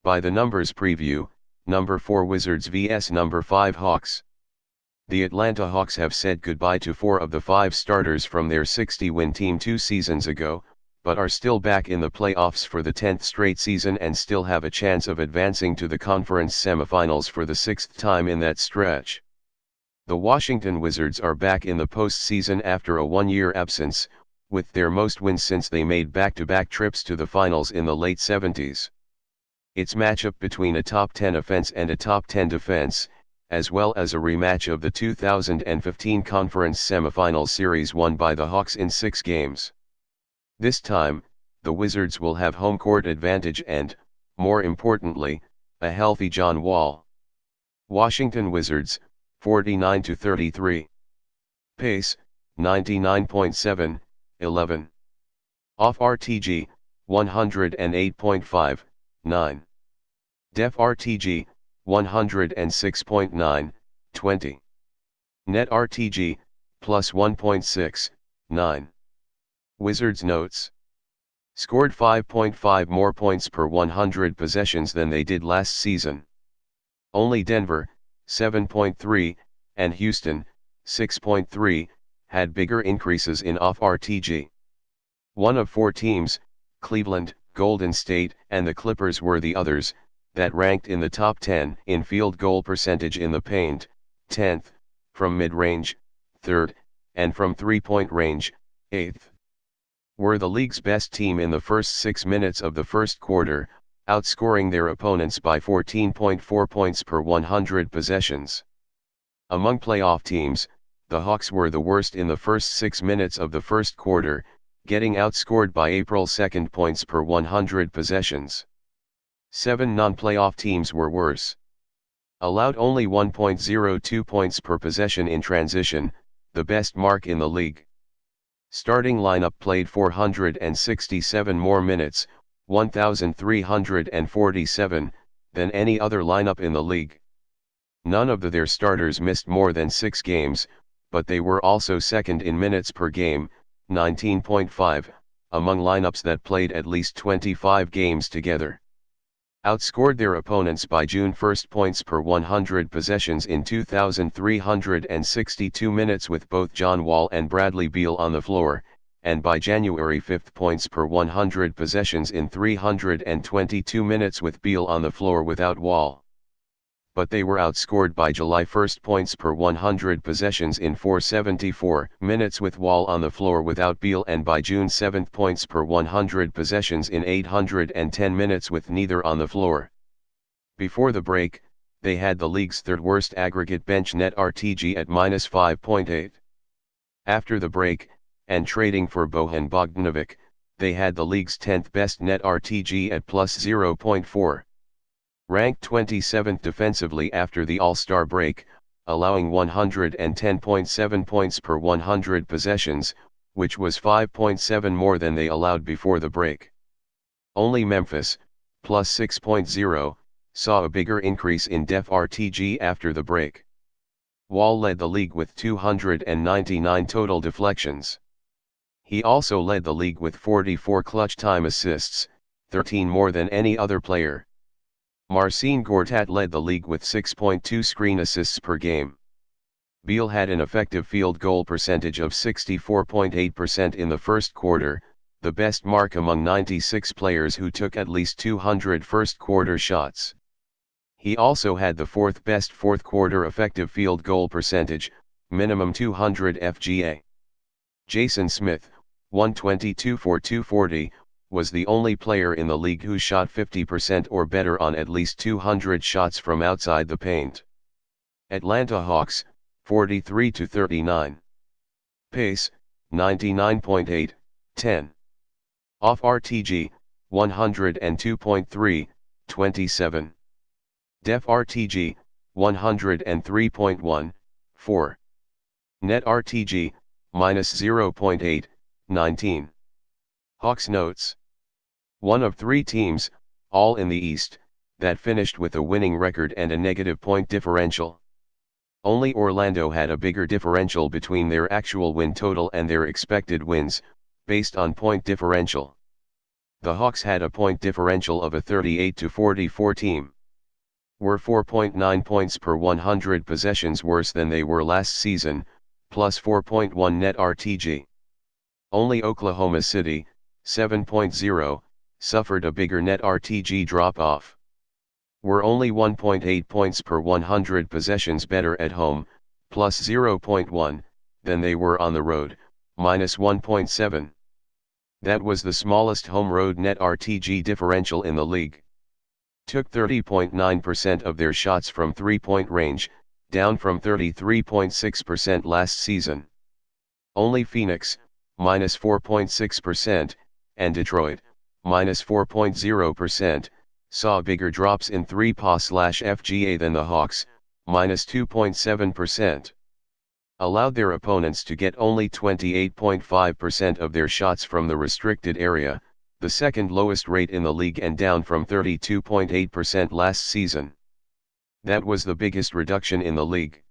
By the numbers preview, number 4 Wizards vs number 5 Hawks. The Atlanta Hawks have said goodbye to 4 of the 5 starters from their 60-win team 2 seasons ago, but are still back in the playoffs for the 10th straight season and still have a chance of advancing to the conference semifinals for the 6th time in that stretch. The Washington Wizards are back in the postseason after a one-year absence, with their most wins since they made back-to-back trips to the finals in the late 70s. It's matchup between a top 10 offense and a top 10 defense, as well as a rematch of the 2015 conference semifinal series won by the Hawks in 6 games. This time, the Wizards will have home court advantage and, more importantly, a healthy John Wall. Washington Wizards, 49-33. Pace, 99.7, 11. Off RTG, 108.5, 9. Def RTG, 106.9, 20. Net RTG, plus 1.6, 9. Wizards notes. Scored 5.5 more points per 100 possessions than they did last season. Only Denver, 7.3, and Houston, 6.3, had bigger increases in off RTG. One of 4 teams, Cleveland, Golden State, and the Clippers were the others, that ranked in the top 10 in field goal percentage in the paint, 10th, from mid-range, 3rd, and from three-point range, 8th. Were the league's best team in the first 6 minutes of the first quarter, outscoring their opponents by 14.4 points per 100 possessions. Among playoff teams, the Hawks were the worst in the first 6 minutes of the first quarter, getting outscored by April 2 points per 100 possessions. 7 non-playoff teams were worse. Allowed only 1.02 points per possession in transition, the best mark in the league. Starting lineup played 467 more minutes, 1,347, than any other lineup in the league. None of their starters missed more than 6 games, but they were also second in minutes per game, 19.5, among lineups that played at least 25 games together. Outscored their opponents by June 1 points per 100 possessions in 2,362 minutes with both John Wall and Bradley Beal on the floor, and by January 5 points per 100 possessions in 322 minutes with Beal on the floor without Wall. But they were outscored by July 1 points per 100 possessions in 474 minutes with Wall on the floor without Beal and by June 7 points per 100 possessions in 810 minutes with neither on the floor. Before the break, they had the league's 3rd worst aggregate bench net RTG at minus 5.8. After the break, and trading for Bojan Bogdanovic, they had the league's 10th best net RTG at plus 0.4. Ranked 27th defensively after the All-Star break, allowing 110.7 points per 100 possessions, which was 5.7 more than they allowed before the break. Only Memphis, plus 6.0, saw a bigger increase in def RTG after the break. Wall led the league with 299 total deflections. He also led the league with 44 clutch time assists, 13 more than any other player. Marcin Gortat led the league with 6.2 screen assists per game. Beal had an effective field goal percentage of 64.8% in the first quarter, the best mark among 96 players who took at least 200 first-quarter shots. He also had the 4th best fourth-quarter effective field goal percentage, minimum 200 FGA. Jason Smith, 122 for 240, was the only player in the league who shot 50% or better on at least 200 shots from outside the paint. Atlanta Hawks, 43-39. Pace, 99.8, 10. Off RTG, 102.3, 27. Def RTG, 103.1, 4. Net RTG, minus 0.8, 19. Hawks notes. One of 3 teams, all in the East, that finished with a winning record and a negative point differential. Only Orlando had a bigger differential between their actual win total and their expected wins, based on point differential. The Hawks had a point differential of a 38-44 team. Were 4.9 points per 100 possessions worse than they were last season, plus 4.1 net RTG. Only Oklahoma City, 7.0, suffered a bigger net RTG drop-off. Were only 1.8 points per 100 possessions better at home, plus 0.1, than they were on the road, minus 1.7. That was the smallest home-road net RTG differential in the league. Took 30.9% of their shots from three-point range, down from 33.6% last season. Only Phoenix, minus 4.6%, and Detroit, minus 4.0%, saw bigger drops in 3PA/FGA than the Hawks, minus 2.7%. Allowed their opponents to get only 28.5% of their shots from the restricted area, the second lowest rate in the league and down from 32.8% last season. That was the biggest reduction in the league.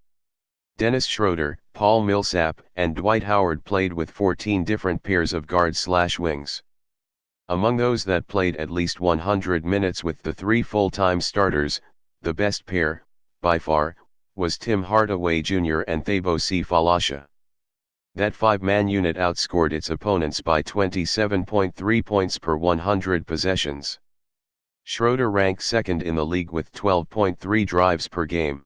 Dennis Schroeder, Paul Millsap, and Dwight Howard played with 14 different pairs of guards/wings. Among those that played at least 100 minutes with the three full-time starters, the best pair, by far, was Tim Hardaway Jr. and Thabo Sefolosha. That five-man unit outscored its opponents by 27.3 points per 100 possessions. Schroeder ranked second in the league with 12.3 drives per game.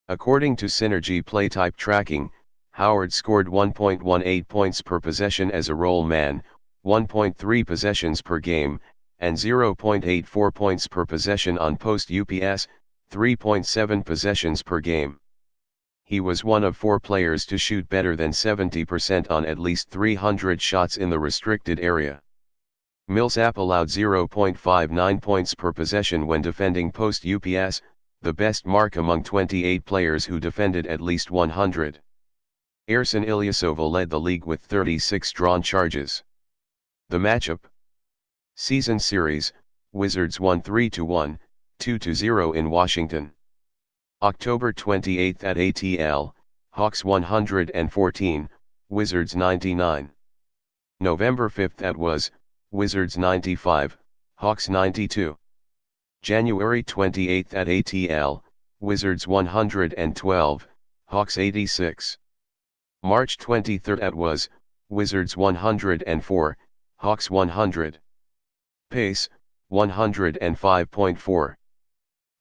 According to Synergy Playtype Tracking, Howard scored 1.18 points per possession as a roll man, 1.3 possessions per game, and 0.84 points per possession on post-UPS, 3.7 possessions per game. He was one of four players to shoot better than 70% on at least 300 shots in the restricted area. Millsap allowed 0.59 points per possession when defending post-UPS, the best mark among 28 players who defended at least 100. Ersan Ilyasova led the league with 36 drawn charges. The matchup: Season Series, Wizards won 3-1, 2-0 in Washington. October 28 at ATL, Hawks 114, Wizards 99. November 5 at was, Wizards 95, Hawks 92. January 28 at ATL, Wizards 112, Hawks 86. March 23 at was, Wizards 104, Hawks 100. Pace, 105.4.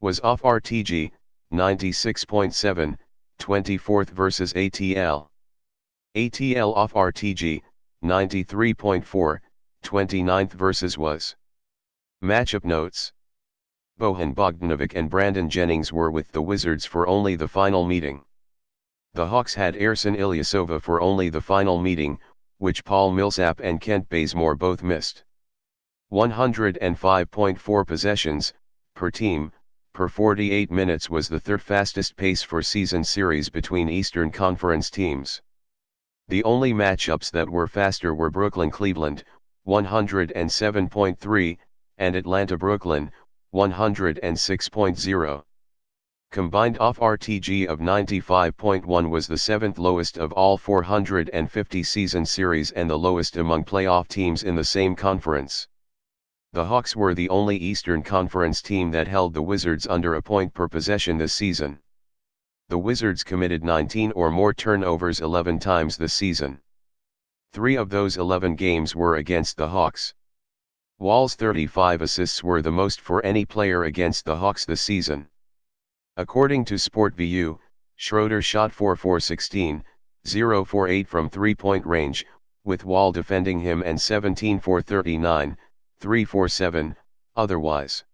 Was off RTG, 96.7, 24th versus ATL. ATL off RTG, 93.4, 29th versus was. Matchup notes: Bojan Bogdanovic and Brandon Jennings were with the Wizards for only the final meeting. The Hawks had Ersan Ilyasova for only the final meeting, which Paul Millsap and Kent Bazemore both missed. 105.4 possessions, per team, per 48 minutes was the third fastest pace for season series between Eastern Conference teams. The only matchups that were faster were Brooklyn-Cleveland, 107.3, and Atlanta-Brooklyn, 106.0. Combined off RTG of 95.1 was the seventh lowest of all 450 season series and the lowest among playoff teams in the same conference. The Hawks were the only Eastern Conference team that held the Wizards under a point per possession this season. The Wizards committed 19 or more turnovers 11 times this season. 3 of those 11 games were against the Hawks. Wall's 35 assists were the most for any player against the Hawks this season. According to SportVU, Schroeder shot 4-for-16, 0-for-8 from three-point range, with Wall defending him, and 17-for-39, 3-for-7, otherwise.